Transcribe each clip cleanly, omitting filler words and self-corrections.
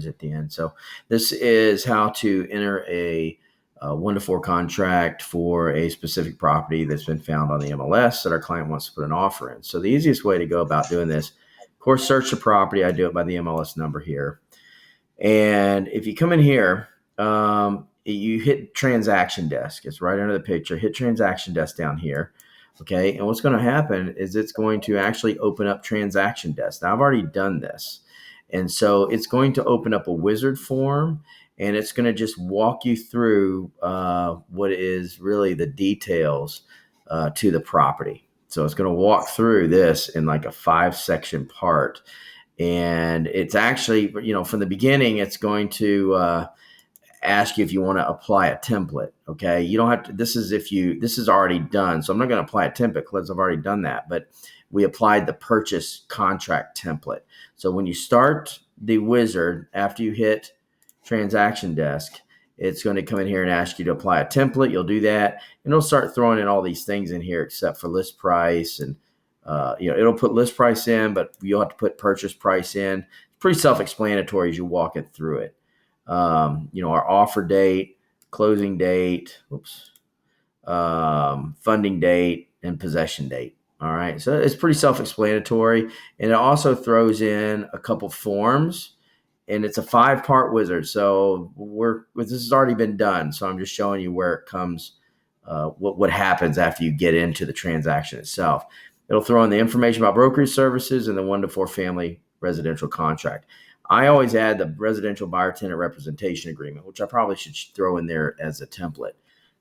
at the end. So this is how to enter a 1-to-4 contract for a specific property that's been found on the MLS that our client wants to put an offer in. So the easiest way to go about doing this, of course, search the property. I do it by the MLS number here. And if you come in here, you hit transaction desk. It's right under the picture. Hit transaction desk down here. Okay. And what's going to happen is it's going to actually open up transaction desk. Now, I've already done this. And so it's going to open up a wizard form, and it's going to just walk you through what is really the details to the property. So it's going to walk through this in like a 5-section part. And it's actually, from the beginning, it's going to ask you if you want to apply a template. Okay. You don't have to, this is already done. So I'm not going to apply a template because I've already done that, but we applied the purchase contract template. So when you start the wizard, after you hit transaction desk, it's going to come in here and ask you to apply a template. You'll do that, and it'll start throwing in all these things in here except for list price. And, it'll put list price in, but you'll have to put purchase price in. It's pretty self-explanatory as you walk it through it. Our offer date, closing date, funding date, and possession date. All right. So it's pretty self-explanatory. And it also throws in a couple forms, and it's a 5-part wizard. So this has already been done. So I'm just showing you where it comes, what happens after you get into the transaction itself. It'll throw in the information about brokerage services and the 1-to-4 family residential contract. I always add the residential buyer tenant representation agreement, which I probably should throw in there as a template.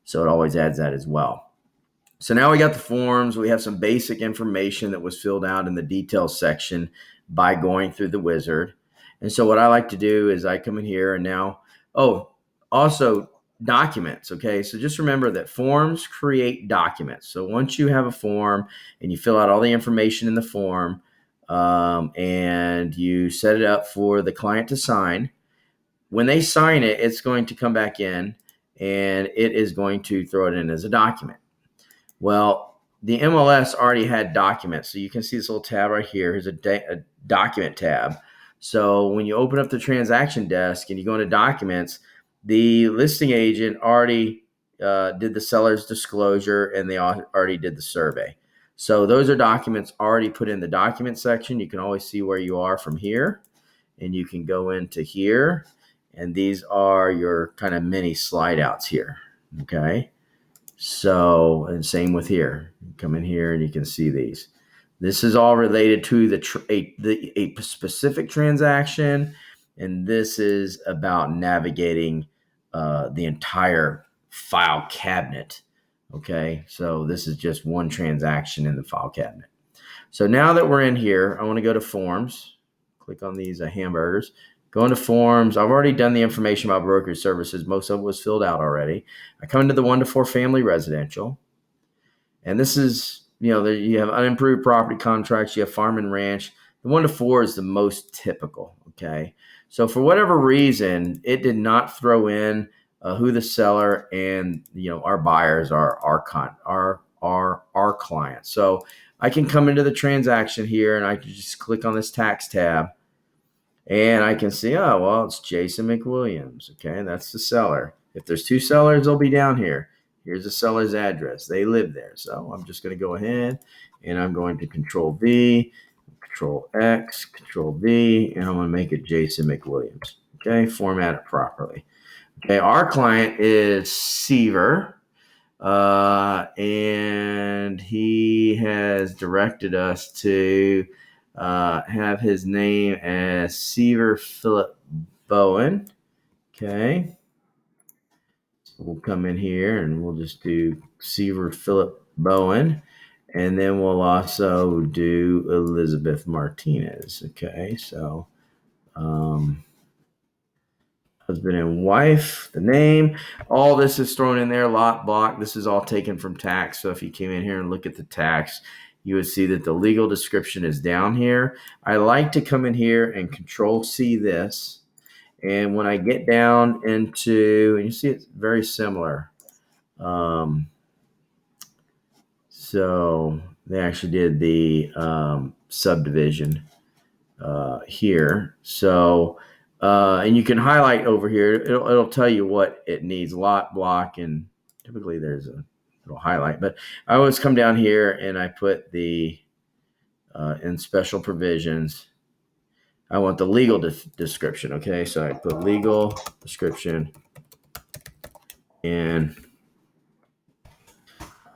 So it always adds that as well. So now we got the forms. We have some basic information that was filled out in the details section by going through the wizard. And so what I like to do is I come in here and now, also documents. Okay. So just remember that forms create documents. So once you have a form and you fill out all the information in the form, and you set it up for the client to sign, when they sign it, it's going to come back in and it is going to throw it in as a document. Well, the MLS already had documents. So you can see this little tab right here. Here's a document tab. So when you open up the transaction desk and you go into documents, the listing agent already did the seller's disclosure, and they already did the survey. So those are documents already put in the document section. You can always see where you are from here, and you can go into here, and these are your kind of mini slide outs here. Okay. So, and same with here. You come in here and you can see these. This is all related to a specific transaction, and this is about navigating the entire file cabinet. Okay, so this is just one transaction in the file cabinet. So now that we're in here, I want to go to forms. Click on these hamburgers. Go into forms. I've already done the information about brokerage services. Most of it was filled out already. I come into the 1-to-4 family residential. And this is, you have unimproved property contracts. You have farm and ranch. The 1-to-4 is the most typical. Okay. So for whatever reason, it did not throw in who the seller and, our buyers are, our clients. So I can come into the transaction here and I can just click on this tax tab. And I can see, it's Jason McWilliams. Okay, that's the seller. If there's 2 sellers, they'll be down here. Here's the seller's address. They live there. So I'm just going to go ahead and I'm going to Control V, Control X, Control V, and I'm going to make it Jason McWilliams. Okay, format it properly. Okay, our client is Seaver, and he has directed us to have his name as Seaver Philip Bowen. Okay. We'll come in here and we'll just do Seaver Philip Bowen. And then we'll also do Elizabeth Martinez. Okay. So, husband and wife, the name, all this is thrown in there, lot block. This is all taken from tax. So if you came in here and look at the tax, you would see that the legal description is down here. I like to come in here and Control C this. And when I get down into, and you see it's very similar. So they actually did the subdivision here. So And you can highlight over here. It'll tell you what it needs, lot, block, and typically there's a little highlight. But I always come down here and I put the in special provisions. I want the legal description. Okay, so I put legal description and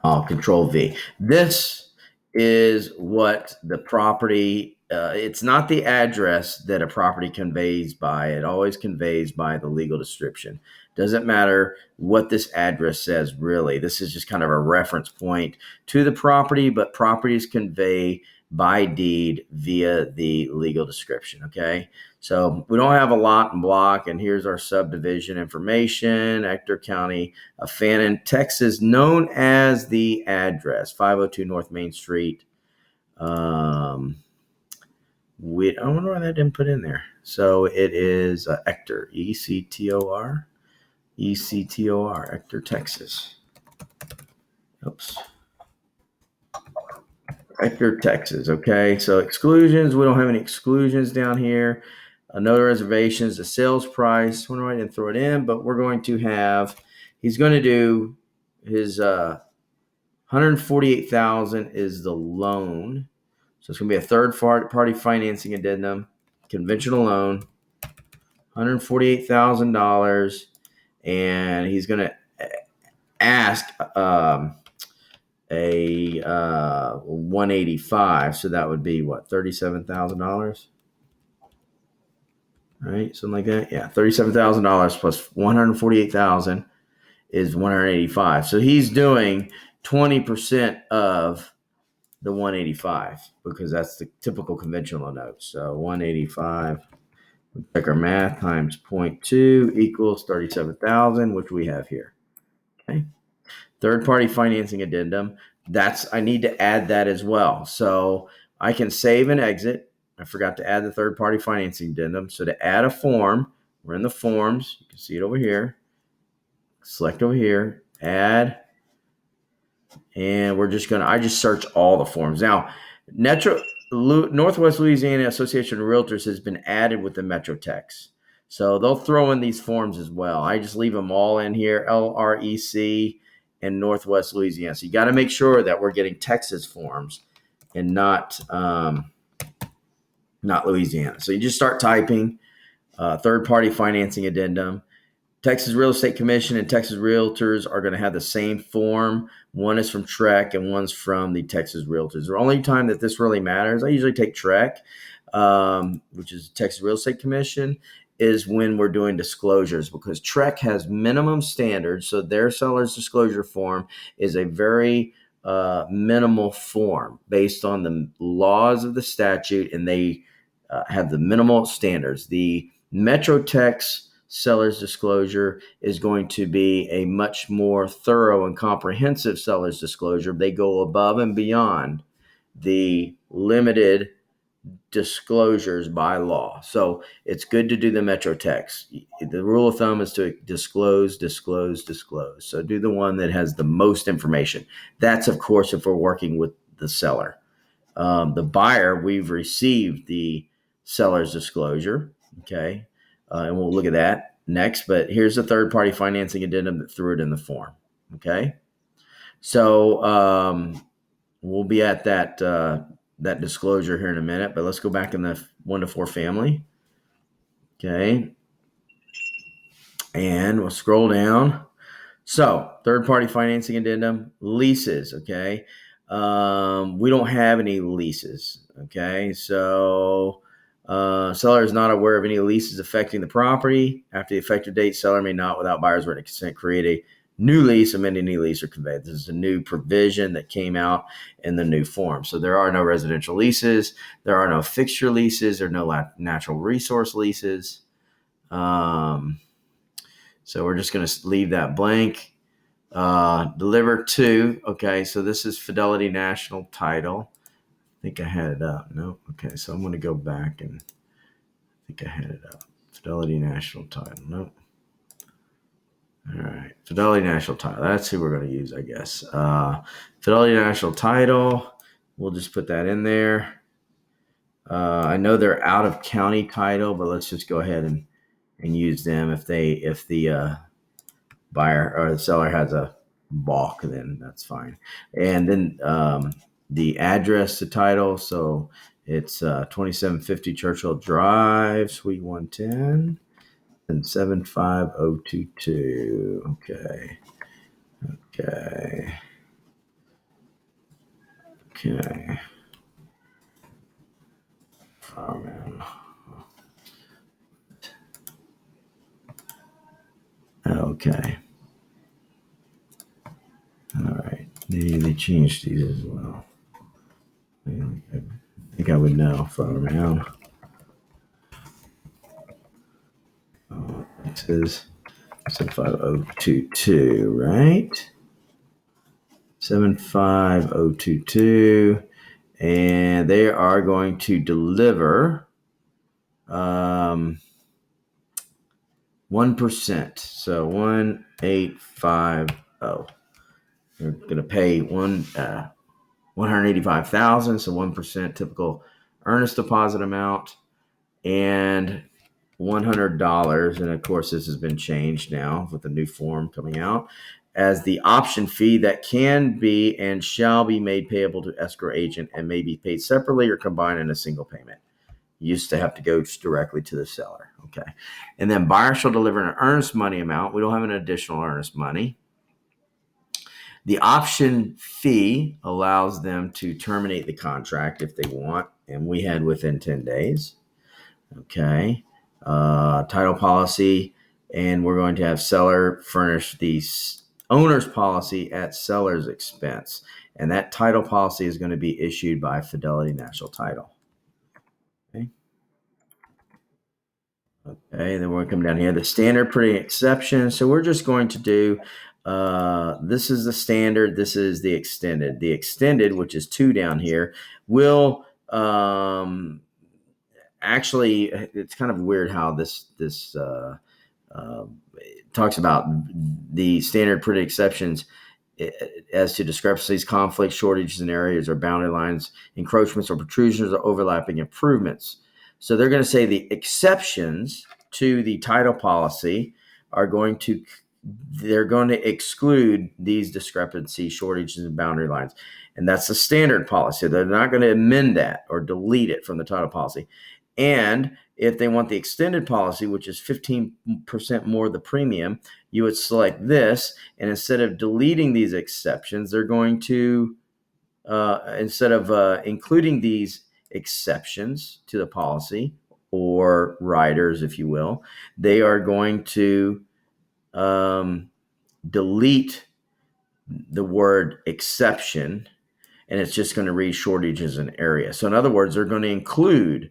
I'll Control V. This is what the property, it's not the address that a property conveys by. It always conveys by the legal description. Doesn't matter what this address says, really. This is just kind of a reference point to the property, but properties convey by deed via the legal description, okay? So we don't have a lot and block, and here's our subdivision information, Ector County of Fannin, Texas, known as the address, 502 North Main Street. I wonder why that didn't put in there. So it is Ector, E-C-T-O-R, E-C-T-O-R, Ector, Texas. Oops. Ector, Texas. Okay, so exclusions, we don't have any exclusions down here. No reservations, the sales price. I wonder why I didn't throw it in, but we're going to have, he's going to do his $148,000 is the loan. So it's going to be a third party financing addendum, conventional loan, $148,000, and he's going to ask a 185. So that would be what, $37,000? Right, something like that. Yeah, $37,000 plus $148,000 is $185. So he's doing 20% of the 185 because that's the typical conventional note. So 185, we check our math, times 0.2 equals 37,000, which we have here. Okay. Third party financing addendum. I need to add that as well. So I can save and exit. I forgot to add the third party financing addendum. So to add a form, we're in the forms. You can see it over here. Select over here, add, and we're just I just search all the forms. Now, Northwest Louisiana Association of Realtors has been added with the Metrotex. So they'll throw in these forms as well. I just leave them all in here, LREC and Northwest Louisiana. So you got to make sure that we're getting Texas forms and not Louisiana. So you just start typing third-party financing addendum. Texas Real Estate Commission and Texas Realtors are going to have the same form. One is from TREC and one's from the Texas Realtors. The only time that this really matters, I usually take TREC, which is Texas Real Estate Commission, is when we're doing disclosures because TREC has minimum standards. So their seller's disclosure form is a very minimal form based on the laws of the statute, and they have the minimal standards. The Metrotex seller's disclosure is going to be a much more thorough and comprehensive seller's disclosure. They go above and beyond the limited disclosures by law. So it's good to do the Metrotex. The rule of thumb is to disclose. So do the one that has the most information. That's, of course, if we're working with the seller. The buyer, we've received the seller's disclosure. Okay. And we'll look at that next. But here's the third-party financing addendum that threw it in the form. Okay. So we'll be at that disclosure here in a minute. But let's go back in the 1 to 4 family. Okay. And we'll scroll down. So third-party financing addendum, leases. Okay. We don't have any leases. Okay. So seller is not aware of any leases affecting the property. After the effective date, seller may not, without buyer's written consent, create a new lease, amend any lease, or convey. This is a new provision that came out in the new form. So there are no residential leases. There are no fixture leases. There are no natural resource leases. So we're just going to leave that blank. Deliver to. Okay, so this is Fidelity National Title. I think I had it up. No. Okay, so I'm going to go back and I think I had it up. Fidelity National Title. Nope. All right. Fidelity National Title. That's who we're going to use, I guess. Fidelity National Title. We'll just put that in there. I know they're out of county title, but let's just go ahead and and use them. If the buyer or the seller has a balk, then that's fine. And then the address to title. So it's 2750 Churchill Drive, Suite 110, and 75022. Okay. Oh, man. Okay. All right. They changed these as well. I think I would know if I were around. It says 75022, right? 75022. And they are going to deliver 1%. So 1850. They're going to pay 185,000. So 1% typical earnest deposit amount, and $100. And of course, this has been changed now with the new form coming out as the option fee that can be and shall be made payable to escrow agent and may be paid separately or combined in a single payment. Used to have to go directly to the seller. Okay. And then buyer shall deliver an earnest money amount. We don't have an additional earnest money. The option fee allows them to terminate the contract if they want, and we had within 10 days. Okay. Title policy, and we're going to have seller furnish the owner's policy at seller's expense. And that title policy is going to be issued by Fidelity National Title. Okay. Then we're going to come down here. The standard pretty exception. So we're just going to do, this is the standard. This is the extended. The extended, which is 2 down here, will actually, it's kind of weird how this talks about the standard pretty exceptions as to discrepancies, conflicts, shortages in areas or boundary lines, encroachments or protrusions or overlapping improvements. So they're going to say the exceptions to the title policy are going to exclude these discrepancies, shortages, and boundary lines. And that's the standard policy. They're not going to amend that or delete it from the title policy. And if they want the extended policy, which is 15% more the premium, you would select this. And instead of deleting these exceptions, they're going to, instead of including these exceptions to the policy or riders, if you will, they are going to delete the word exception, and it's just going to read shortages in area. So in other words, they're going to include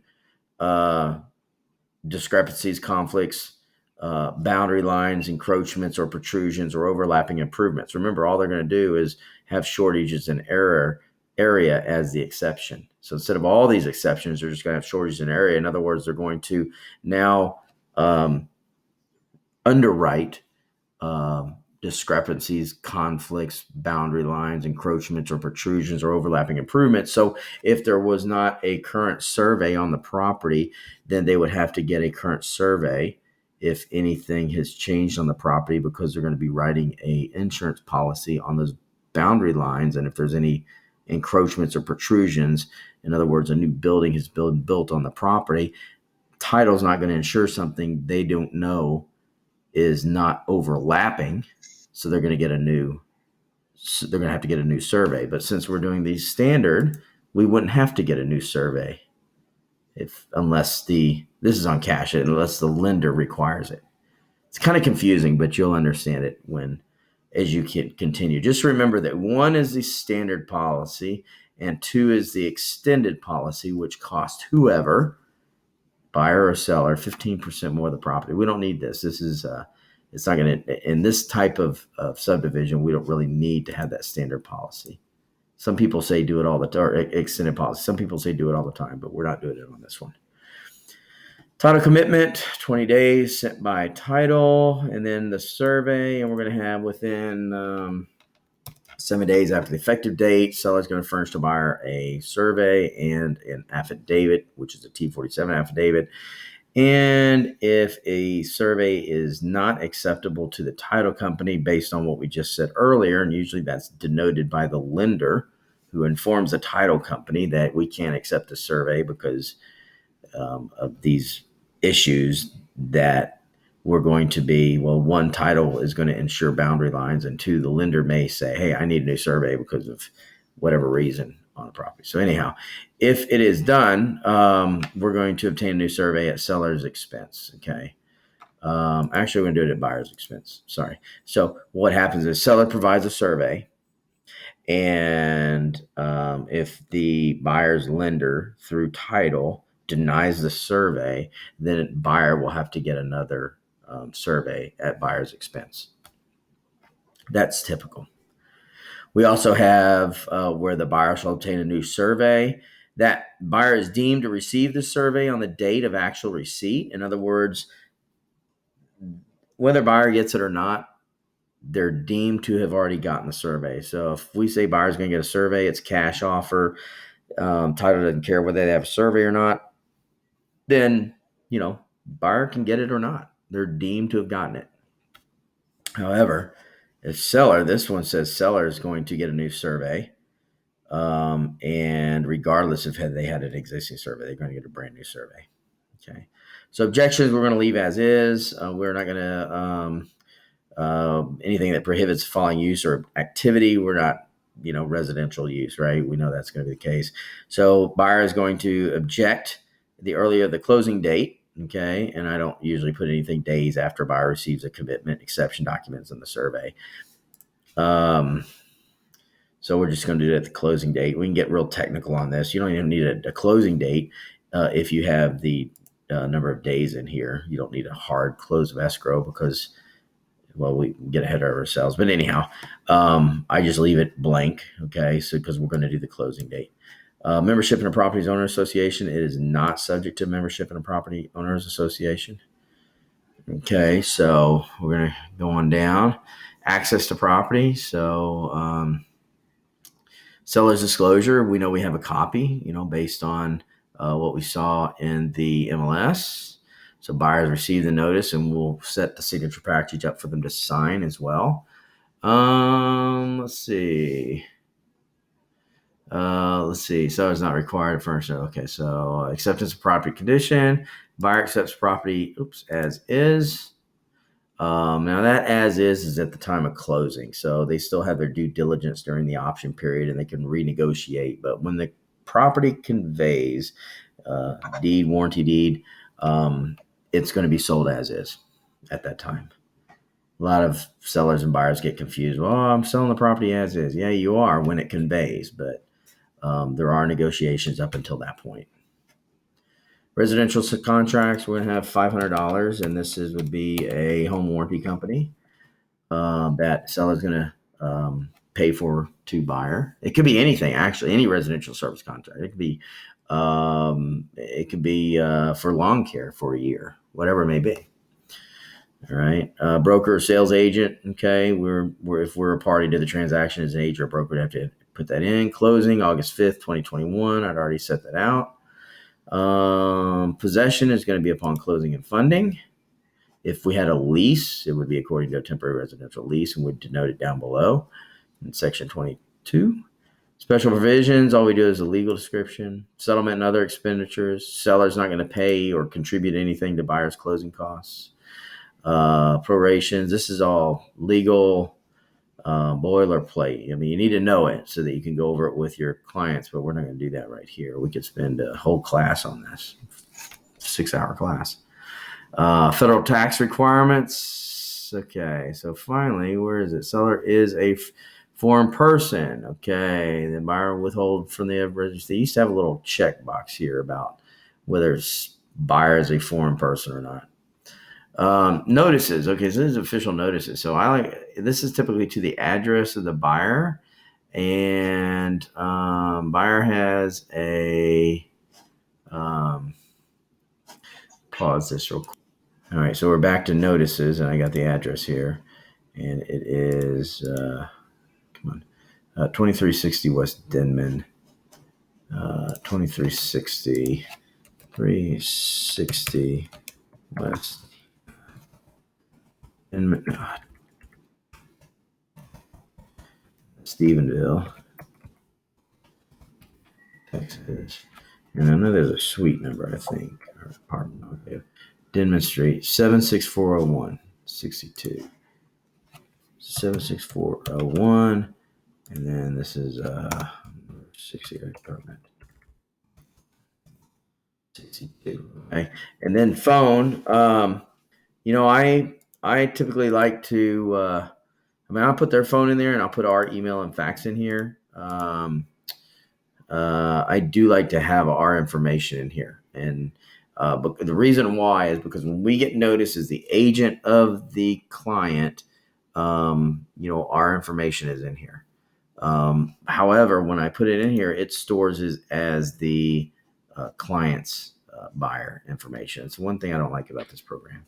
discrepancies, conflicts, boundary lines, encroachments or protrusions or overlapping improvements. Remember, all they're going to do is have shortages in area as the exception. So instead of all these exceptions, they're just going to have shortages in area. In other words, they're going to now underwrite discrepancies, conflicts, boundary lines, encroachments or protrusions or overlapping improvements. So if there was not a current survey on the property, then they would have to get a current survey if anything has changed on the property, because they're going to be writing a insurance policy on those boundary lines. And if there's any encroachments or protrusions, in other words, a new building has been built on the property, title's not going to insure something they don't know is not overlapping. So they're going to have to get a new survey. But since we're doing these standard, we wouldn't have to get a new survey unless this is on cash, unless the lender requires it. It's kind of confusing, but you'll understand it as you can continue. Just remember that 1 is the standard policy and 2 is the extended policy, which costs whoever, buyer or seller, 15% more of the property. We don't need this. This is it's not going to, in this type of subdivision, we don't really need to have that standard policy. Some people say do it all the time, or extended policy. Some people say do it all the time, but we're not doing it on this one. Title commitment, 20 days sent by title, and then the survey, and we're going to have within 7 days after the effective date, seller's going to furnish the buyer a survey and an affidavit, which is a T47 affidavit. And if a survey is not acceptable to the title company based on what we just said earlier, and usually that's denoted by the lender who informs the title company that we can't accept a survey because of these issues that we're going to be, well, one, title is going to ensure boundary lines, and two, the lender may say, hey, I need a new survey because of whatever reason on the property. So anyhow, if it is done, we're going to obtain a new survey at seller's expense. Okay. Actually, we're going to do it at buyer's expense. Sorry. So what happens is seller provides a survey, and if the buyer's lender through title denies the survey, then buyer will have to get another survey at buyer's expense. That's typical. We also have where the buyer shall obtain a new survey. That buyer is deemed to receive the survey on the date of actual receipt. In other words, whether buyer gets it or not, they're deemed to have already gotten the survey. So if we say buyer's going to get a survey, it's cash offer, title doesn't care whether they have a survey or not, then, buyer can get it or not. They're deemed to have gotten it. However, if seller, this one says seller is going to get a new survey, and regardless of had they had an existing survey, they're going to get a brand new survey. Okay. So objections, we're going to leave as is. We're not going to anything that prohibits following use or activity. We're not, residential use, right? We know that's going to be the case. So buyer is going to object the earlier the closing date. Okay. And I don't usually put anything days after buyer receives a commitment, exception documents in the survey. So we're just going to do it at the closing date. We can get real technical on this. You don't even need a closing date if you have the number of days in here. You don't need a hard close of escrow because, well, we get ahead of ourselves. But anyhow, I just leave it blank, okay? So because we're going to do the closing date. Membership in a property owner association, it is not subject to membership in a property owners association. Okay, so we're going to go on down. Access to property. So seller's disclosure, we know we have a copy, based on what we saw in the MLS. So buyers receive the notice, and we'll set the signature package up for them to sign as well. Let's see. So it's not required at first. Okay, so acceptance of property condition. Buyer accepts property, as is. Now that as is at the time of closing. So they still have their due diligence during the option period, and they can renegotiate. But when the property conveys, deed, warranty deed, it's going to be sold as is at that time. A lot of sellers and buyers get confused. Well, I'm selling the property as is. Yeah, you are when it conveys, but there are negotiations up until that point. Residential contracts, we're going to have $500, and this would be a home warranty company that seller's going to pay for to buyer. It could be anything, actually, any residential service contract. It could be for lawn care for a year, whatever it may be. All right. Broker or sales agent. Okay. If we're a party to the transaction as an agent or broker, we'd have to put that in. Closing August 5th, 2021. I'd already set that out. Possession is going to be upon closing and funding. If we had a lease, it would be according to a temporary residential lease, and we'd denote it down below in section 22. Special provisions, all we do is a legal description. Settlement and other expenditures. Seller's not going to pay or contribute anything to buyer's closing costs. Prorations, this is all legal boilerplate. I mean, you need to know it so that you can go over it with your clients, but we're not going to do that right here. We could spend a whole class on this, 6-hour class. Federal tax requirements. Okay, so finally, where is it? Seller is a foreign person. Okay, the buyer withhold from the register. They used to have a little checkbox here about whether buyer is a foreign person or not. Notices. Okay, so this is official notices. So this is typically to the address of the buyer, and buyer has a pause this real quick. All right, so we're back to notices, and I got the address here, and it is 2360 West Denman, 2360 West in Stephenville, Texas. And I know there's a suite number, I think, or apartment. Okay. Denman Street, 76401, 62. 76401. And then this is 68 apartment. 62. Okay. And then phone. I typically like to I'll put their phone in there and I'll put our email and fax in here. I do like to have our information in here. And but the reason why is because when we get notice as the agent of the client, our information is in here. However, when I put it in here, it stores as the client's buyer information. It's one thing I don't like about this program.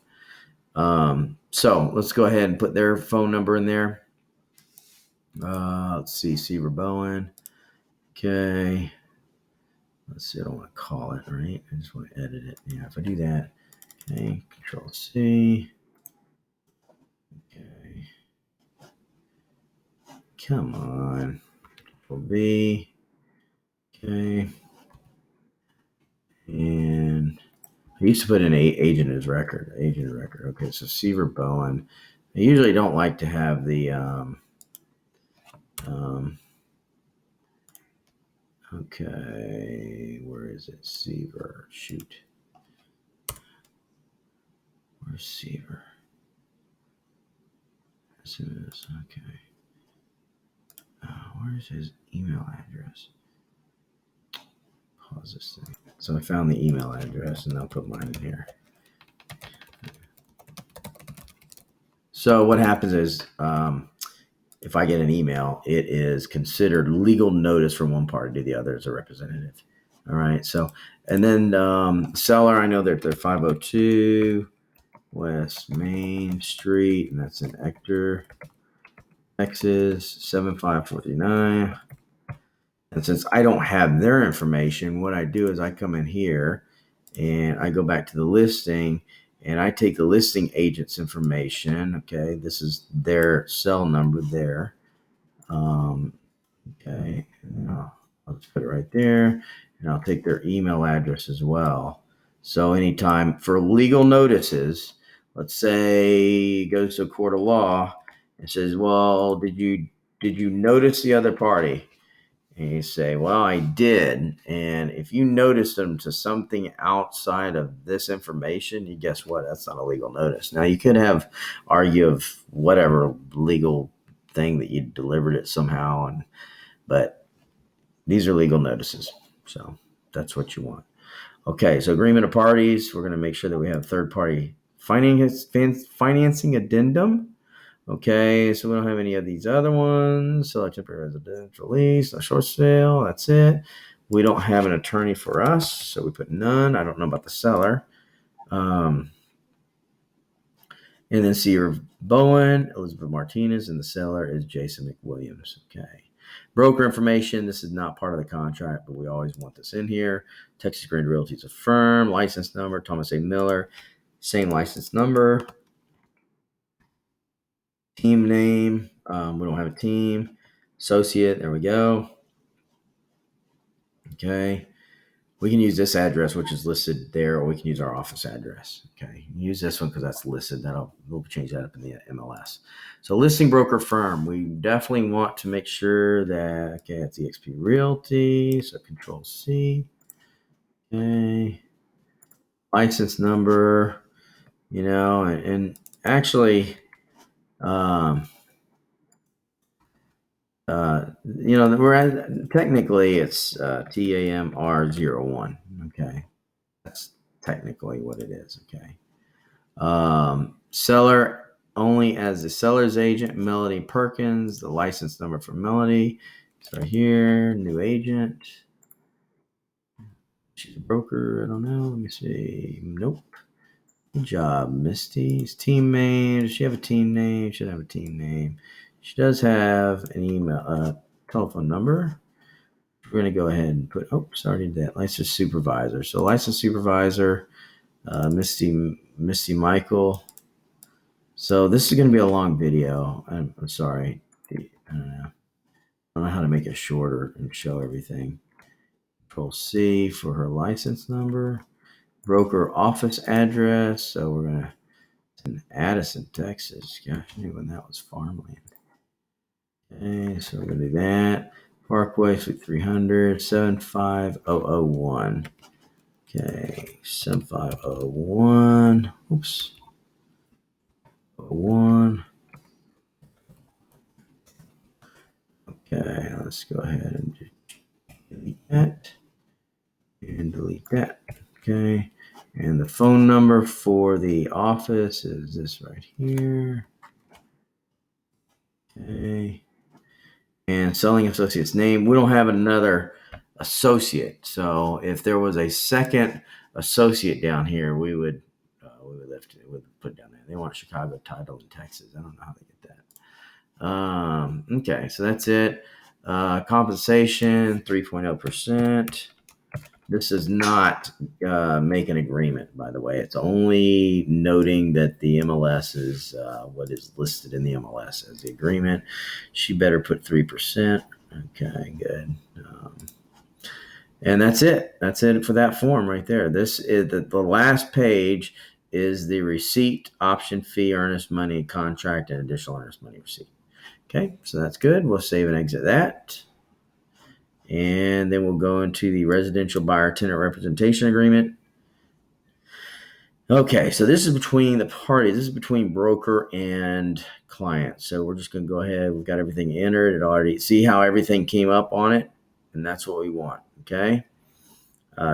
So let's go ahead and put their phone number in there. Let's see, Seaver Bowen. Okay. Let's see, I don't want to call it, right? I just want to edit it. Yeah, if I do that, okay, Control C. Okay. Come on. Control V. Okay. And I used to put in agent as record. Okay, so Seaver Bowen. I usually don't like to have the okay, where is it? Seaver. Shoot. Where's Seaver? This is okay. Where's his email address? Pause this thing. So I found the email address and I'll put mine in here. So what happens is if I get an email, it is considered legal notice from one party to the other as a representative. All right. So, and then seller, I know they're 502 West Main Street, and that's in Ector, Texas, 75439. And since I don't have their information, what I do is I come in here and I go back to the listing and I take the listing agent's information. Okay, this is their cell number there. Okay, I'll just put it right there, and I'll take their email address as well. So anytime for legal notices, let's say it goes to a court of law and says, well, did you notice the other party? And you say, well, I did. And if you notice them to something outside of this information, you guess what? That's not a legal notice. Now, you could argue of whatever legal thing that you delivered it somehow, but these are legal notices. So that's what you want. Okay, so agreement of parties. We're going to make sure that we have third party financing addendum. Okay, so we don't have any of these other ones. Select temporary residential lease, no short sale. That's it. We don't have an attorney for us, so we put none. I don't know about the seller. And then Seaver Bowen, Elizabeth Martinez, and the seller is Jason McWilliams. Okay. Broker information. This is not part of the contract, but we always want this in here. Texas Grand Realty is a firm. License number, Thomas A. Miller. Same license number. Team name, we don't have a team. Associate, there we go. Okay. We can use this address, which is listed there, or we can use our office address. Okay. Use this one because that's listed. We'll change that up in the MLS. So listing broker firm, we definitely want to make sure that, okay, it's eXp Realty. So Control C. Okay. License number, and actually, we're technically it's TAMR01. Okay, that's technically what it is. Okay, seller only as the seller's agent, Melody Perkins. The license number for Melody is right here. New agent. She's a broker. I don't know. Let me see. Nope. Good job, Misty. Team name. Does she have a team name? Should have a team name. She does have an email, telephone number. We're going to go ahead and put, already did that. Licensed supervisor. So licensed supervisor, Misty Missy Michael. So this is going to be a long video. I'm sorry. I don't know how to make it shorter and show everything. Control C for her license number. Broker office address. So we're going to, it's in Addison, Texas. Gosh, I knew when that was farmland. Okay, so we're going to do that. Parkway, Suite 300, 75001. Okay, 75001. Oops. 01. Okay, let's go ahead and delete that. And delete that. Okay. And the phone number for the office is this right here. Okay. And selling associate's name. We don't have another associate. So if there was a second associate down here, we would lift it. We would put down there. They want Chicago title in Texas. I don't know how they get that. Okay, so that's it. Compensation 3.0%. This does not make an agreement, by the way. It's only noting that the MLS is what is listed in the MLS as the agreement. She better put 3%. Okay, good. And that's it. That's it for that form right there. This is the last page is the receipt, option fee, earnest money, contract, and additional earnest money receipt. Okay, so that's good. We'll save and exit that. And then we'll go into the residential buyer tenant representation agreement. Okay, so this is between the parties. This is between broker and client. So we're just going to go ahead. We've got everything entered. It already, see how everything came up on it? And that's what we want, okay?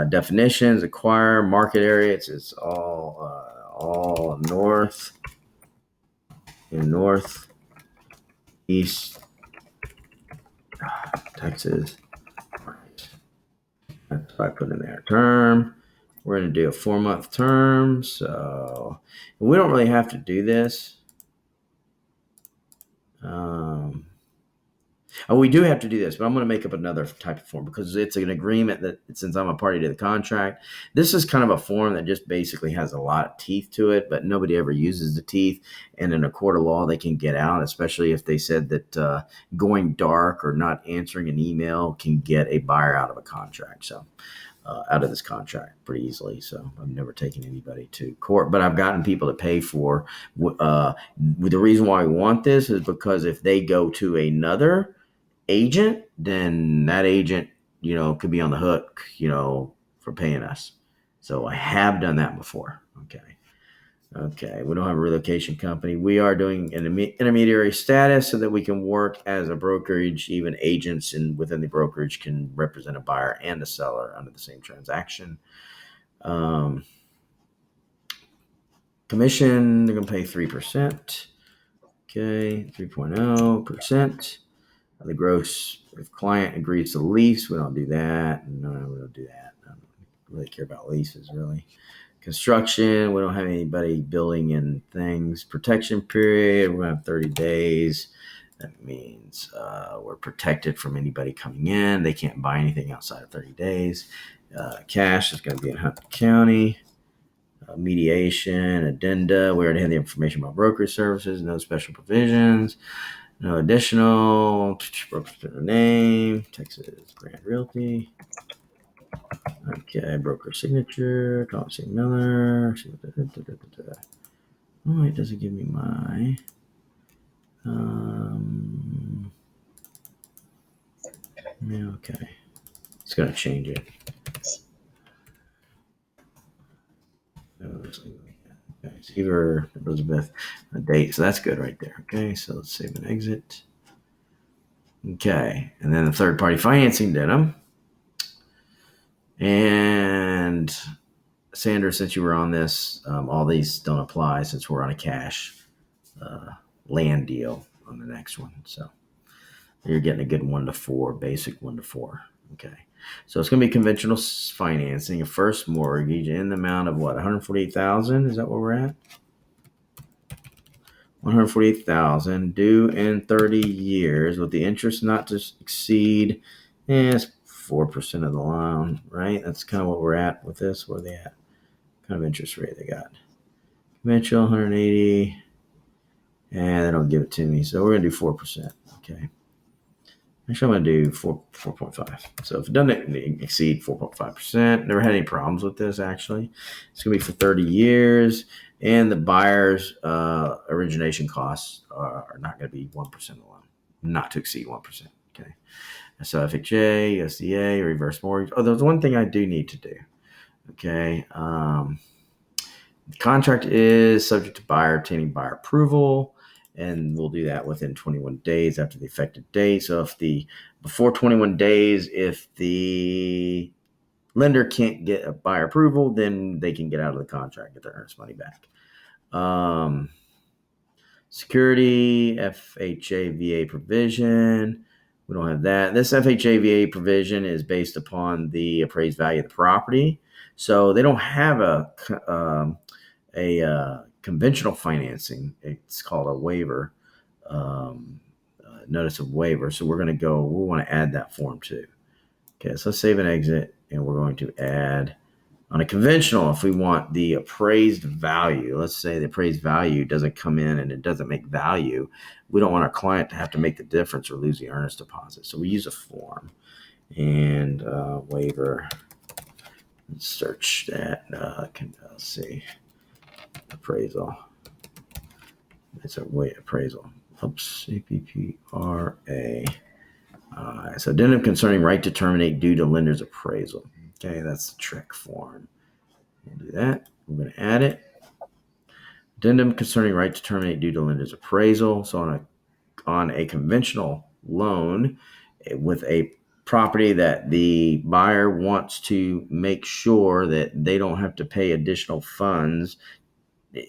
Definitions, acquire, market area. It's all north, in north, east, Texas. That's what I put in there. Term. We're going to do a 4-month term. So we don't really have to do this. We do have to do this, but I'm going to make up another type of form because it's an agreement that since I'm a party to the contract, this is kind of a form that just basically has a lot of teeth to it, but nobody ever uses the teeth. And in a court of law, they can get out, especially if they said that going dark or not answering an email can get a buyer out of a contract. So out of this contract pretty easily. So I've never taken anybody to court, but I've gotten people to pay for the reason why we want this is because if they go to another agent, then that agent, could be on the hook, for paying us. So I have done that before. Okay. We don't have a relocation company. We are doing an intermediary status so that we can work as a brokerage. Even agents within the brokerage can represent a buyer and a seller under the same transaction. Commission, they're going to pay 3%. Okay, 3.0%. The gross, if client agrees to the lease, we don't do that. No, we don't do that. I don't really care about leases, really. Construction, we don't have anybody building in things. Protection period, we're going to have 30 days. That means we're protected from anybody coming in. They can't buy anything outside of 30 days. Cash is going to be in Hunt County. Mediation, addenda, we already have the information about brokerage services, no special provisions. No additional. Broker name. Texas Grand Realty. Okay. Broker signature. Thompson Miller. Oh, it doesn't give me my. Okay. It's going to change it. Okay, Seaver, Elizabeth, a date. So that's good right there. Okay, so let's save and exit. Okay, and then the third party financing addendum. And Sandra, since you were on this, all these don't apply since we're on a cash land deal on the next one. So you're getting a good 1-4, basic 1-4. Okay. So it's going to be conventional financing, a first mortgage in the amount of what, $148,000? Is that where we're at? $148,000 due in 30 years with the interest not to exceed 4% of the loan, right? That's kind of what we're at with this. Where are they at? What kind of interest rate they got? Conventional 180, and they don't give it to me, so we're gonna do 4%. Okay. Actually, I'm going to do 4.5. So if it doesn't exceed 4.5%, never had any problems with this, actually. It's going to be for 30 years. And the buyer's origination costs are not going to be 1% alone, not to exceed 1%. Okay. So FHA, USDA, reverse mortgage. Oh, there's one thing I do need to do. Okay. The contract is subject to buyer obtaining buyer approval, and we'll do that within 21 days after the effective date. So before 21 days, if the lender can't get a buyer approval, then they can get out of the contract, get their earnest money back. Security, FHA, VA provision. We don't have that. This FHA, VA provision is based upon the appraised value of the property. So they don't have a conventional financing. It's called a waiver, notice of waiver. So we want to add that form too. Okay, so let's save and exit, and we're going to add on a conventional. If we want the appraised value, let's say the appraised value doesn't come in and it doesn't make value, we don't want our client to have to make the difference or lose the earnest deposit. So we use a form and waiver. Let's search that. Let's see. Appraisal. It's a appraisal. Oops. APPRA. So addendum concerning right to terminate due to lender's appraisal. Okay, that's the TREC form. We'll do that. We're going to add it. Addendum concerning right to terminate due to lender's appraisal. So on a conventional loan with a property that the buyer wants to make sure that they don't have to pay additional funds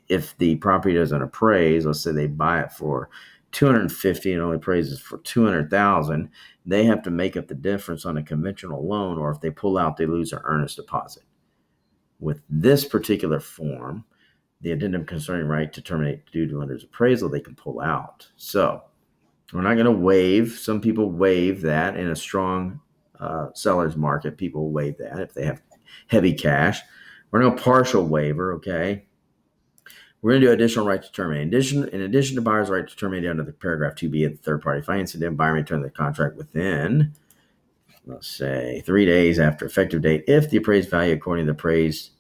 if the property doesn't appraise. Let's say they buy it for $250 and only appraises for $200,000. They have to make up the difference on a conventional loan, or if they pull out, they lose their earnest deposit. With this particular form, the addendum concerning right to terminate due to lender's appraisal, they can pull out. So we're not going to waive. Some people waive that in a strong seller's market. People waive that if they have heavy cash. We're going to partial waiver. Okay. We're going to do additional right to terminate. In addition to buyer's right to terminate under the paragraph 2B of the Third Party Financing Addendum, buyer may terminate the contract within, let's say, 3 days after effective date if the appraised value according to the appraised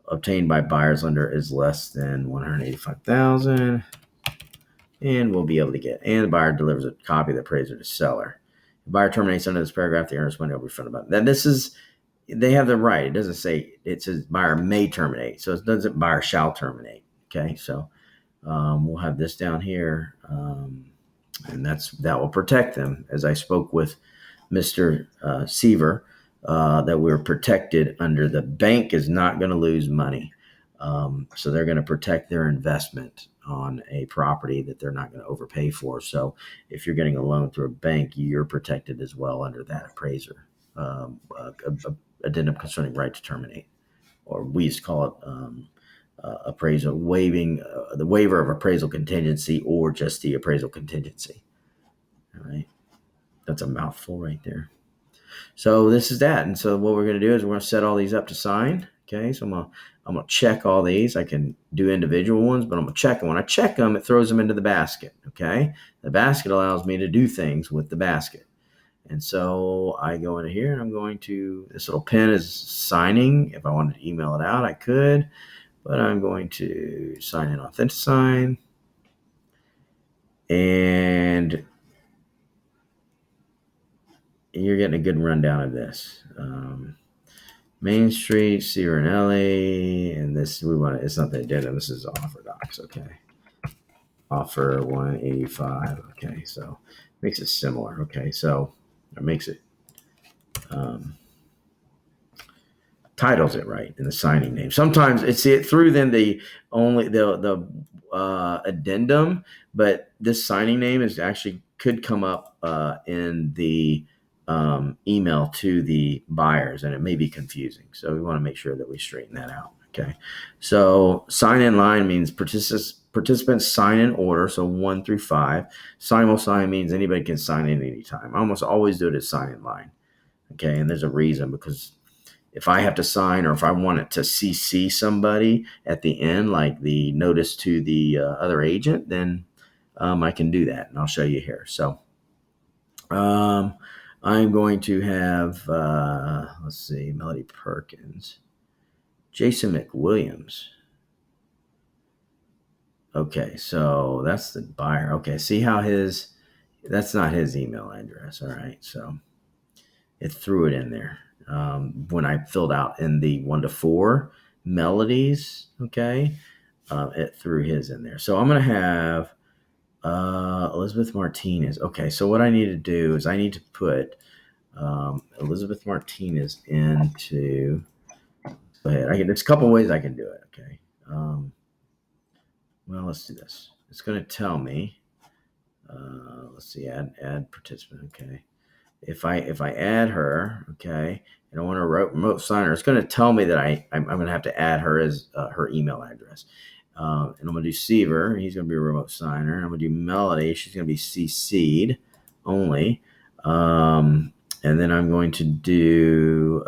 obtained by buyer's lender is less than $185,000, and we'll be able to get. And the buyer delivers a copy of the appraiser to seller. The buyer terminates under this paragraph, the earnest money will be refunded. Then they have the right. It doesn't say, it says buyer may terminate, so it doesn't buyer shall terminate. Okay, so we'll have this down here, and that will protect them. As I spoke with Mr. Seaver, that we're protected under the bank is not going to lose money. So they're going to protect their investment on a property that they're not going to overpay for. So if you're getting a loan through a bank, you're protected as well under that appraiser. Addendum concerning right to terminate, or we used to call it appraisal, waiving the waiver of appraisal contingency, or just the appraisal contingency. All right. That's a mouthful right there. So this is that. And so what we're going to do is we're going to set all these up to sign. Okay. So I'm going to check all these. I can do individual ones, but I'm going to check them. When I check them, it throws them into the basket. Okay. The basket allows me to do things with the basket. And so I go into here and I'm going to, this little pen is signing. If I wanted to email it out, I could. But I'm going to sign in AuthentiSign. And you're getting a good rundown of this. Main Street, Ciarinelli, and this, it's not the addendum, this is offer docs, okay. Offer 185, okay, so makes it similar, okay, so it makes it, titles it right in the signing name. Sometimes it through then the addendum, but this signing name is actually could come up in the email to the buyers, and it may be confusing. So we want to make sure that we straighten that out. Okay. So sign in line means participants sign in order. So 1 through 5. Simul-sign means anybody can sign in anytime. I almost always do it as sign in line. Okay. And there's a reason, because if I have to sign or if I want it to CC somebody at the end, like the notice to the other agent, then I can do that. And I'll show you here. So I'm going to have, let's see, Melody Perkins, Jason McWilliams. Okay, so that's the buyer. Okay, see how that's not his email address. All right, so it threw it in there when I filled out in the 1 to 4 melodies. Okay, it threw his in there. So I'm going to have Elizabeth Martinez. Okay, so what I need to do is I need to put Elizabeth Martinez into. Go ahead. There's a couple ways I can do it. Okay. Well, let's do this. It's going to tell me. Let's see. Add participant. Okay. If I add her, okay, and I want to remote sign her, it's going to tell me that I'm going to have to add her as her email address. And I'm going to do Seaver. He's going to be a remote signer. I'm going to do Melody. She's going to be CC'd only. And then I'm going to do,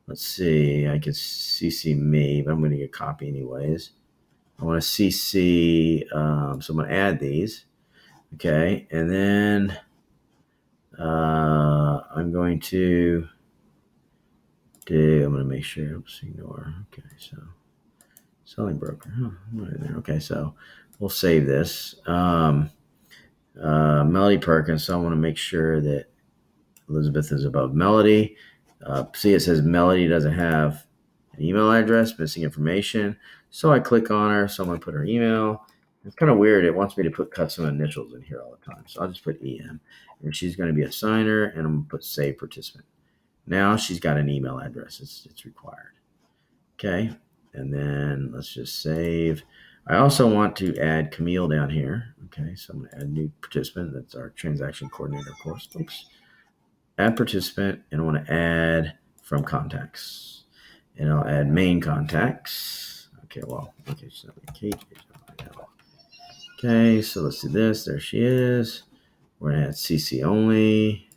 let's see, I could CC me, but I'm going to get a copy anyways. I want to CC, so I'm going to add these. Okay. And then I'm going to make sure, oops, ignore. Okay. So selling broker. Right there. Okay. So we'll save this. Melody Perkins. So I want to make sure that Elizabeth is above Melody. See, it says Melody doesn't have an email address, missing information. So I click on her. So I'm going to put her email. It's kind of weird. It wants me to put custom initials in here all the time. So I'll just put EM. And she's going to be a signer. And I'm going to put save participant. Now she's got an email address. It's required. Okay. And then let's just save. I also want to add Camille down here. Okay. So I'm going to add a new participant. That's our transaction coordinator, of course. Oops. Add participant, and I want to add from contacts, and I'll add main contacts. Okay, so okay, so let's do this. There she is. We're gonna add CC only.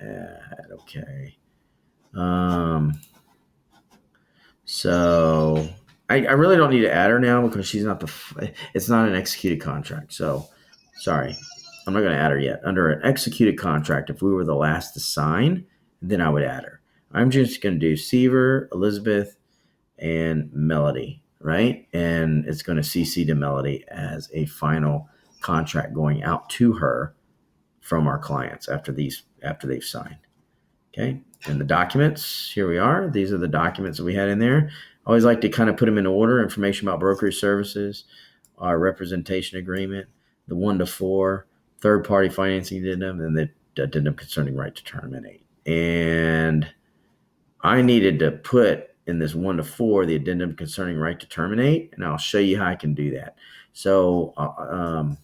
Add okay. So I really don't need to add her now because she's not it's not an executed contract. So sorry. I'm not going to add her yet. Under an executed contract, if we were the last to sign, then I would add her. I'm just going to do Seaver, Elizabeth, and Melody, right? And it's going to CC to Melody as a final contract going out to her from our clients after they've signed. Okay. And the documents, here we are. These are the documents that we had in there. I always like to kind of put them in order. Information about brokerage services, our representation agreement, the 1 to 4, Third Party Financing Addendum, and the Addendum Concerning Right to Terminate. And I needed to put in this 1 to 4 the Addendum Concerning Right to Terminate, and I'll show you how I can do that. So, I'll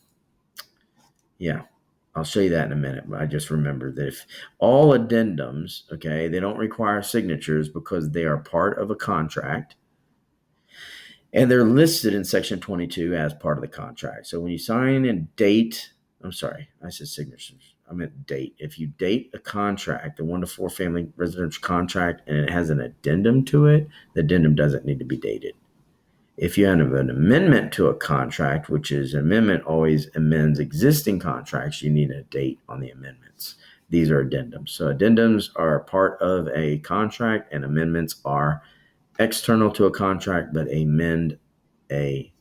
show you that in a minute. But I just remembered that if all addendums, okay, they don't require signatures because they are part of a contract. And they're listed in Section 22 as part of the contract. So when you sign and date, I'm sorry, I said signatures. I meant date. If you date a contract, a 1 to 4 family residential contract, and it has an addendum to it, the addendum doesn't need to be dated. If you have an amendment to a contract, which is an amendment always amends existing contracts, you need a date on the amendments. These are addendums. So addendums are part of a contract, and amendments are external to a contract but amend a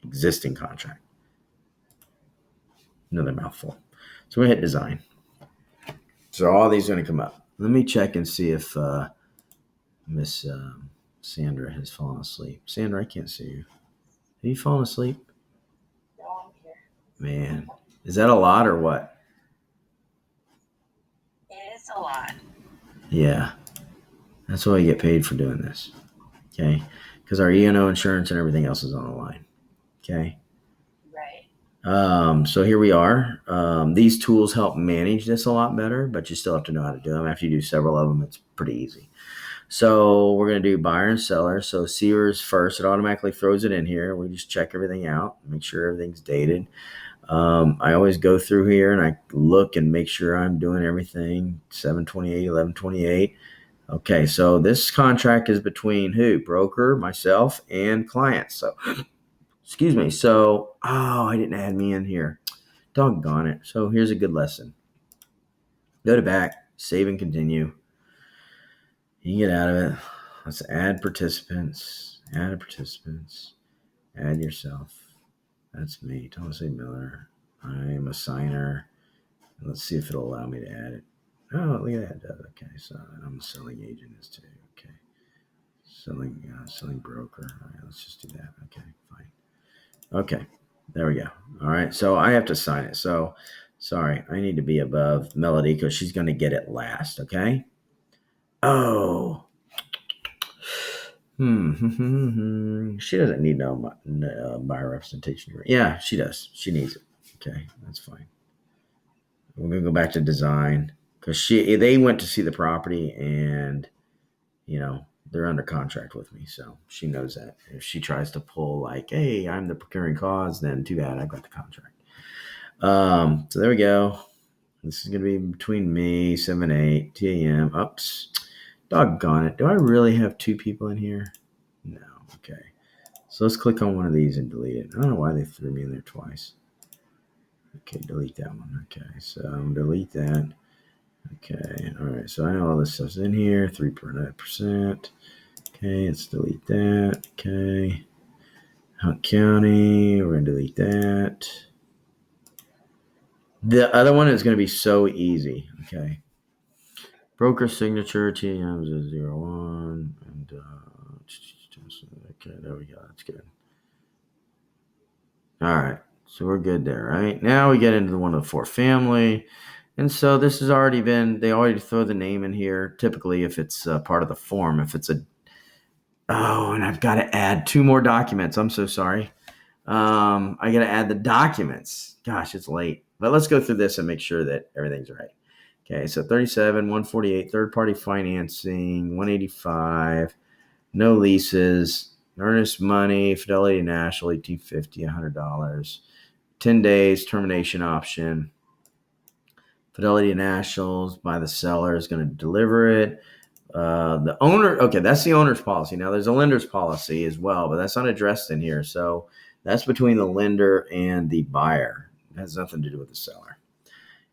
existing contract. Another mouthful. So we hit design. So all these are going to come up. Let me check and see if Miss Sandra has fallen asleep. Sandra, I can't see you. Have you fallen asleep? No, I'm here. Man, is that a lot or what? It is a lot. Yeah, that's why I get paid for doing this. Okay, because our E&O insurance and everything else is on the line. Okay. Right. So here we are. These tools help manage this a lot better, but you still have to know how to do them. After you do several of them, it's pretty easy. So we're going to do buyer and seller. So Sears first, it automatically throws it in here. We just check everything out, make sure everything's dated. I always go through here and I look and make sure I'm doing everything 7/28, 11/28. Okay, so this contract is between who? Broker, myself, and client. So, excuse me. So, I didn't add me in here. Doggone it. So here's a good lesson. Go to back, save and continue. You can get out of it. Let's add participants. Add participants. Add yourself. That's me, Thomas A. Miller. I'm a signer. Let's see if it'll allow me to add it. Oh, look at that. Okay, so I'm a selling agent is too. Okay. Selling broker. All right, let's just do that. Okay, fine. Okay, there we go. All right, so I have to sign it. So, sorry, I need to be above Melody because she's going to get it last. Okay. Oh. She doesn't need no buyer representation. Yeah, she does. She needs it. Okay, that's fine. We're gonna go back to design because they went to see the property and they're under contract with me, so she knows that. If she tries to pull like, "Hey, I'm the procuring cause," then too bad, I got the contract. So there we go. This is gonna be between me, 7-8 TAM. Oops, doggone it. Do I really have two people in here? No. Okay. So let's click on one of these and delete it. I don't know why they threw me in there twice. Okay, delete that one. Okay, so delete that. Okay, all right. So I know all this stuff's in here. 3%. Okay, let's delete that. Okay. Hunt County, we're gonna delete that. The other one is gonna be so easy. Okay. Broker signature, TM is 01. And okay, there we go. That's good. All right. So we're good there, right? Now we get into the one of the four family. And so this has already been, they already throw the name in here. Typically, if it's part of the form, if it's and I've got to add two more documents. I'm so sorry. I got to add the documents. Gosh, it's late. But let's go through this and make sure that everything's right. Okay, so 37, 148, third party financing, 185, no leases, earnest money, Fidelity National, $18.50, $100, 10 days, termination option. Fidelity Nationals by the seller is going to deliver it. The owner, okay, that's the owner's policy. Now there's a lender's policy as well, but that's not addressed in here. So that's between the lender and the buyer. It has nothing to do with the seller.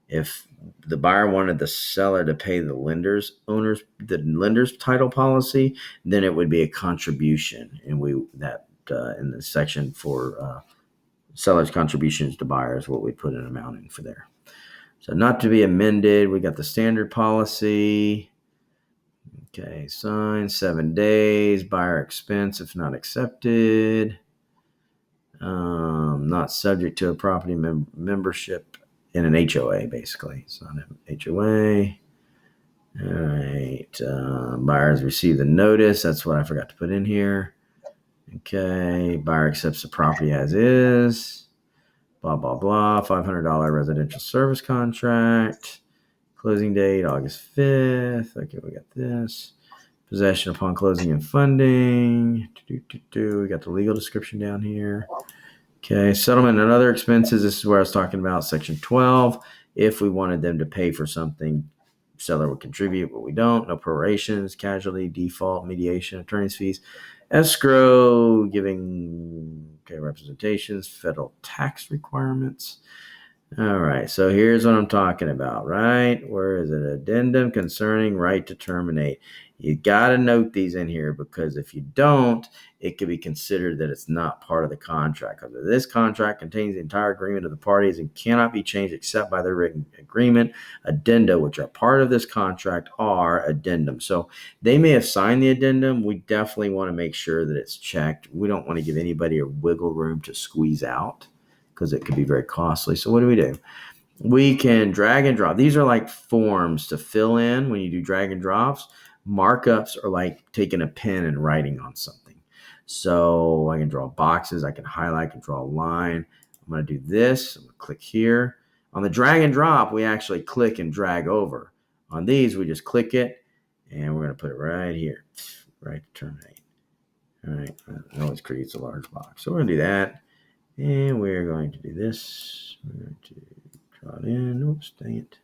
If the buyer wanted the seller to pay the lender's title policy, then it would be a contribution, and in the section for seller's contributions to buyers, what we put an amount in for there. So not to be amended. We got the standard policy. Okay, sign 7 days. Buyer expense if not accepted. Not subject to a property membership in an HOA, basically. It's not an HOA. All right. Buyers receive the notice. That's what I forgot to put in here. Okay. Buyer accepts the property as is. Blah, blah, blah. $500 residential service contract. Closing date, August 5th. Okay, we got this. Possession upon closing and funding. We got the legal description down here. Okay, settlement and other expenses. This is where I was talking about section 12. If we wanted them to pay for something, seller would contribute, but we don't. No prorations, casualty, default, mediation, attorney's fees, escrow, giving representations, federal tax requirements. All right, so here's what I'm talking about, right? Where is it? Addendum concerning right to terminate. You got to note these in here because if you don't, it could be considered that it's not part of the contract. Because this contract contains the entire agreement of the parties and cannot be changed except by the written agreement. Addenda, which are part of this contract, are addendum. So they may have signed the addendum. We definitely want to make sure that it's checked. We don't want to give anybody a wiggle room to squeeze out, because it could be very costly. So what do? We can drag and drop. These are like forms to fill in when you do drag and drops. Markups are like taking a pen and writing on something. So I can draw boxes. I can highlight, I can draw a line. I'm going to do this. I'm going to click here. On the drag and drop, we actually click and drag over. On these, we just click it, and we're going to put it right here. Right to terminate. All right. It always creates a large box. So we're going to do that. And we're going to do this. We're going to draw it in. Oops, dang it.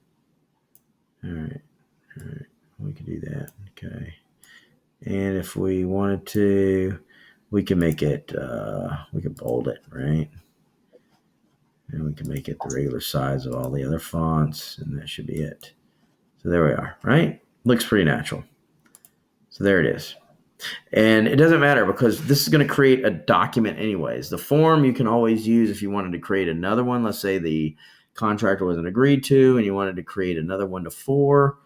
All right. We can do that. Okay. And if we wanted to, we can make it, we can bold it, right? And we can make it the regular size of all the other fonts, and that should be it. So there we are, right? Looks pretty natural. So there it is. And it doesn't matter because this is going to create a document anyways. The form you can always use if you wanted to create another one. Let's say the contractor wasn't agreed to and you wanted to create another 1 to 4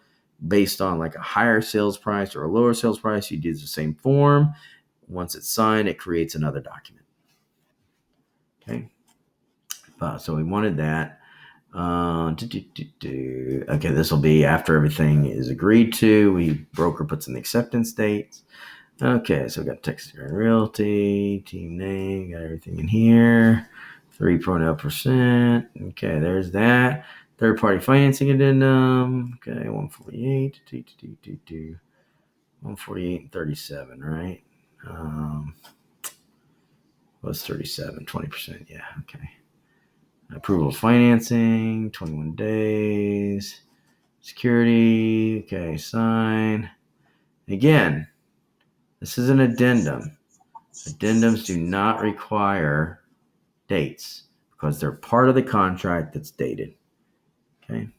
based on like a higher sales price or a lower sales price. You do the same form. Once it's signed, it creates another document. Okay. So we wanted that. Okay, this will be after everything is agreed to. Broker puts in the acceptance dates. Okay, so we got Texas Realty, team name, got everything in here. 3.0%. Okay, there's that. Third Party Financing Addendum. Okay, 148. 148 and 37, right? What's 37? 20%. Yeah, okay. Approval of financing, 21 days. Security, okay, sign. Again, this is an addendum. Addendums do not require dates because they're part of the contract that's dated. Okay,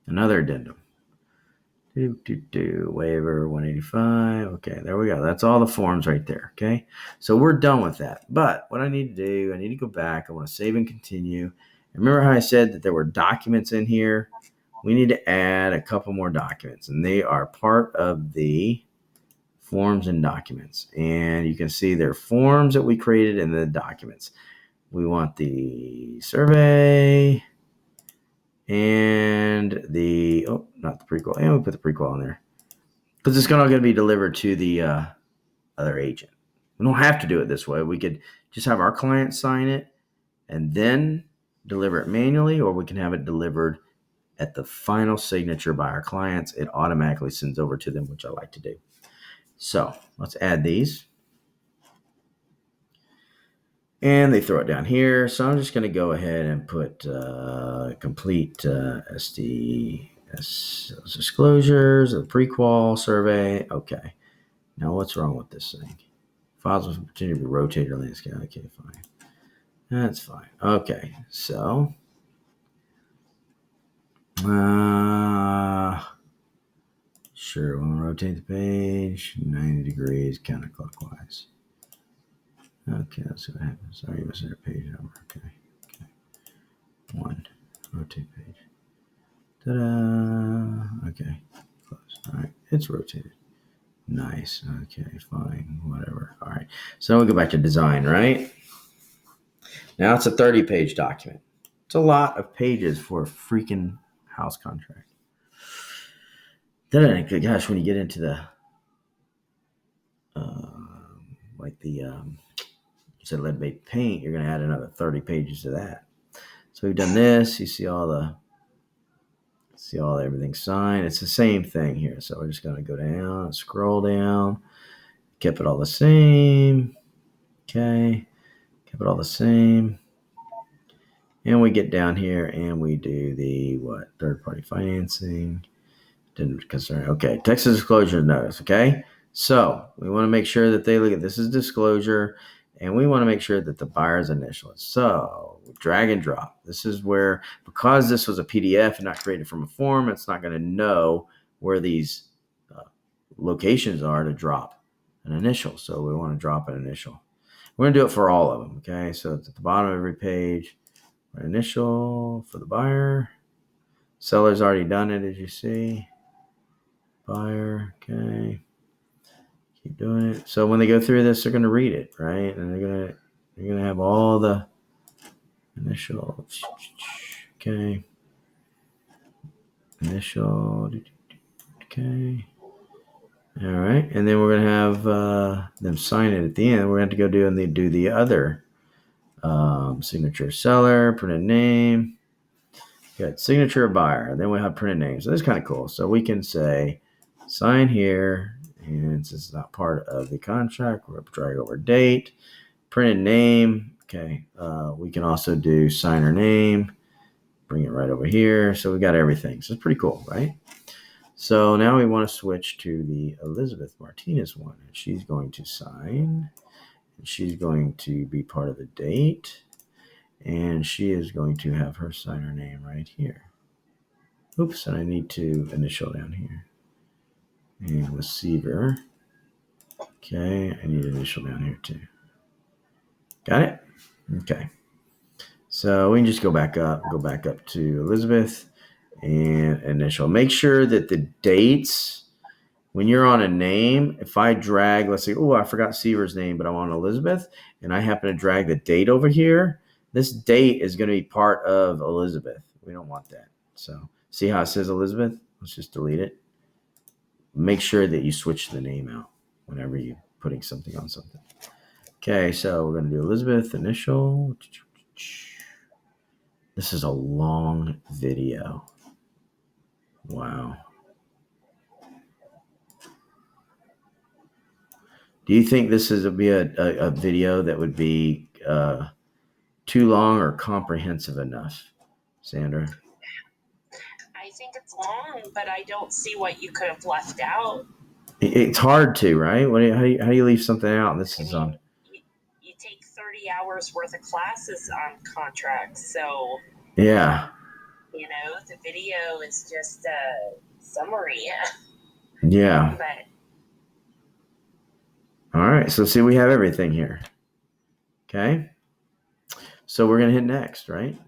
another addendum. Waiver 185. Okay, there we go. That's all the forms right there. Okay, so we're done with that. But what I need to do, I need to go back. I want to save and continue. Remember how I said that there were documents in here? We need to add a couple more documents, and they are part of the forms and documents. And you can see there are forms that we created in the documents. We want the survey and the, not the prequel. And we put the prequel in there because it's going to be delivered to the other agent. We don't have to do it this way. We could just have our client sign it and then deliver it manually, or we can have it delivered at the final signature by our clients. It automatically sends over to them, which I like to do. So let's add these. And they throw it down here. So I'm just going to go ahead and put complete SDS disclosures, the prequal survey. Okay. Now what's wrong with this thing? Files will continue to be rotated or landscape. Okay, fine. That's fine. Okay. So sure, we'll rotate the page 90 degrees counterclockwise. Okay, let's see what happens. Sorry, you missed that page number. Okay. 1. Rotate page. Ta-da! Okay. Close. All right. It's rotated. Nice. Okay, fine. Whatever. All right. So we'll go back to design, right? Now it's a 30-page document. It's a lot of pages for a freaking house contract. Then, gosh, when you get into the, you said lead-based paint, you're going to add another 30 pages to that. So we've done this. You see all everything signed. It's the same thing here. So we're just going to go down and scroll down. Kept it all the same. Okay. Kept it all the same. And we get down here and we do the third party financing. Didn't concern. Okay. Texas disclosure notice. Okay. So we want to make sure that they look at this is disclosure. And we want to make sure that the buyer's initial it. So drag and drop. This is where, because this was a PDF and not created from a form, it's not going to know where these locations are to drop an initial. So we want to drop an initial. We're going to do it for all of them. Okay. So it's at the bottom of every page. An initial for the buyer. Seller's already done it, as you see. Buyer. Okay. Keep doing it. So when they go through this, they're going to read it, right? And they're going to have all the initial. Okay. Initial. Okay. All right. And then we're going to have them sign it at the end. We're going to have to go do the other signature seller, printed name. Good. Signature buyer. Then we'll have printed name. So that's kind of cool. So we can say sign here. And since it's not part of the contract, we're going to drag over date, printed name. Okay. We can also do signer name, bring it right over here. So we got everything. So it's pretty cool, right? So now we want to switch to the Elizabeth Martinez one. And she's going to sign. And she's going to be part of the date. And she is going to have her signer name right here. Oops, and I need to initial down here. And receiver. Okay, I need initial down here too. Got it? Okay. So we can just go back up to Elizabeth and initial. Make sure that the dates, when you're on a name, if I drag, let's say, oh, I forgot Seaver's name, but I'm on Elizabeth, and I happen to drag the date over here, this date is going to be part of Elizabeth. We don't want that. So see how it says Elizabeth? Let's just delete it. Make sure that you switch the name out whenever you're putting something on something. Okay, so we're going to do Elizabeth initial. This is a long video. Wow. Do you think this is a video that would be too long or comprehensive enough, Sandra? I think it's long, but I don't see what you could have left out. It's hard to, right? How do you leave something out? This is on. You take 30 hours worth of classes on contracts, so Yeah. The video is just a summary. Yeah. But all right. So see, we have everything here. Okay. So we're gonna hit next, right?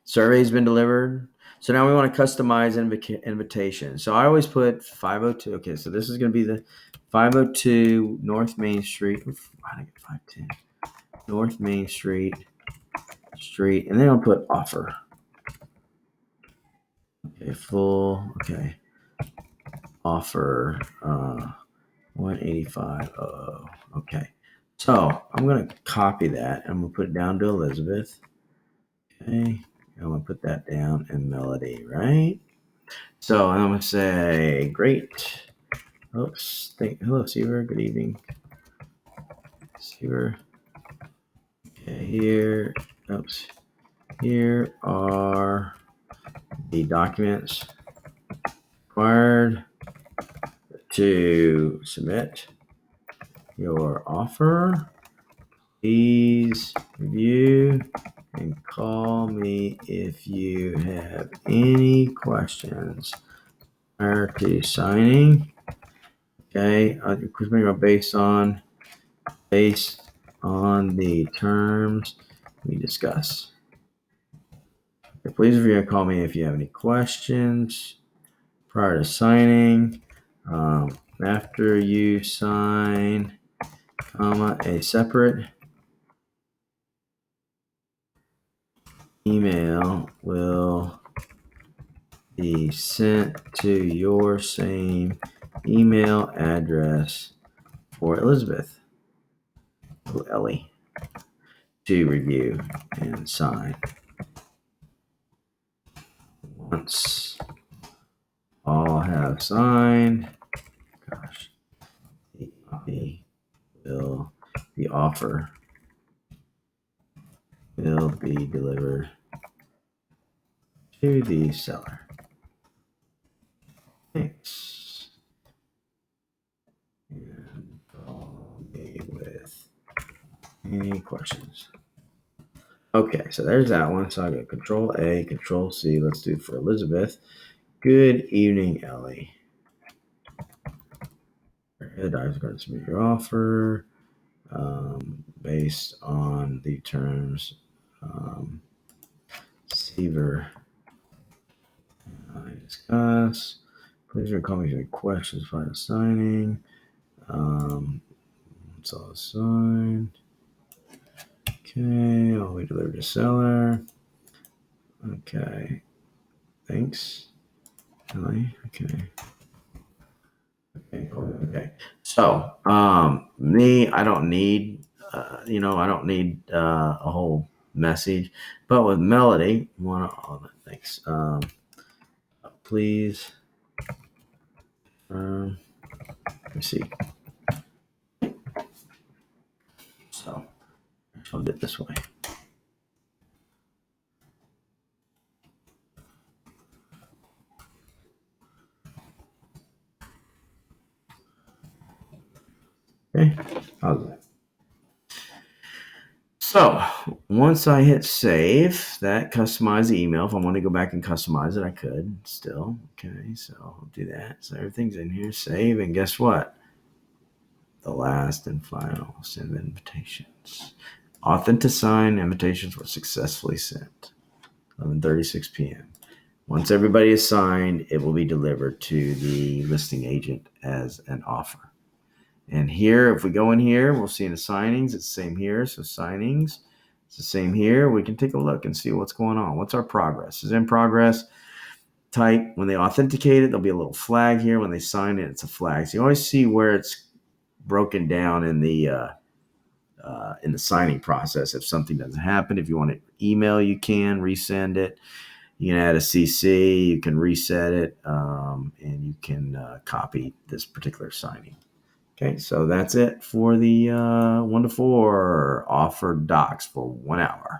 Survey's been delivered. So now we want to customize invitation. So I always put 502. Okay, so this is going to be the 502 North Main Street. Why did I get 510? North Main Street, and then I'll put offer. Okay, full. Okay, offer 185. Okay. So I'm going to copy that. I'm going to put it down to Elizabeth. Okay. I'm going to put that down in Melody, right? So I'm going to say, great. Oops. Hello, Seaver. Good evening. Seaver. Okay, here. Oops. Here are the documents required to submit your offer. Please review and call me if you have any questions prior to signing. Okay, based on the terms we discuss. Okay, please review and call me if you have any questions prior to signing. After you sign, a separate email will be sent to your same email address for Elizabeth, Ellie, to review and sign. Once all have signed, the offer will be delivered to the seller. Thanks. And call me with any questions. Okay, so there's that one. So I got Control A, Control C. Let's do it for Elizabeth. Good evening, Ellie. I was going to submit your offer based on the terms Seaver I discuss. Please call me if you have any questions prior to signing. It's all signed. Okay, I'll be delivered to seller. Okay, thanks, Ellie. Okay. Okay, cool. Okay. So, me, I don't need, I don't need a whole message, but with Melody, thanks. Please, let me see. So, I'll do it this way. once I hit save, that customized the email. If I want to go back and customize it, I could still. Okay, so I'll do that. So everything's in here, save, and guess what? The last and final send invitations. Sign invitations were successfully sent. 11:36 p.m. Once everybody is signed, it will be delivered to the listing agent as an offer. And here, if we go in here, we'll see in the signings, it's the same here. So signings, it's the same here. We can take a look and see what's going on. What's our progress? Is in progress. Type, when they authenticate it, there'll be a little flag here. When they sign it, it's a flag. So you always see where it's broken down in the signing process. If something doesn't happen, if you want to email, you can resend it. You can add a CC, you can reset it, and you can copy this particular signing. Okay, so that's it for the 1 to 4 offer docs for 1 hour.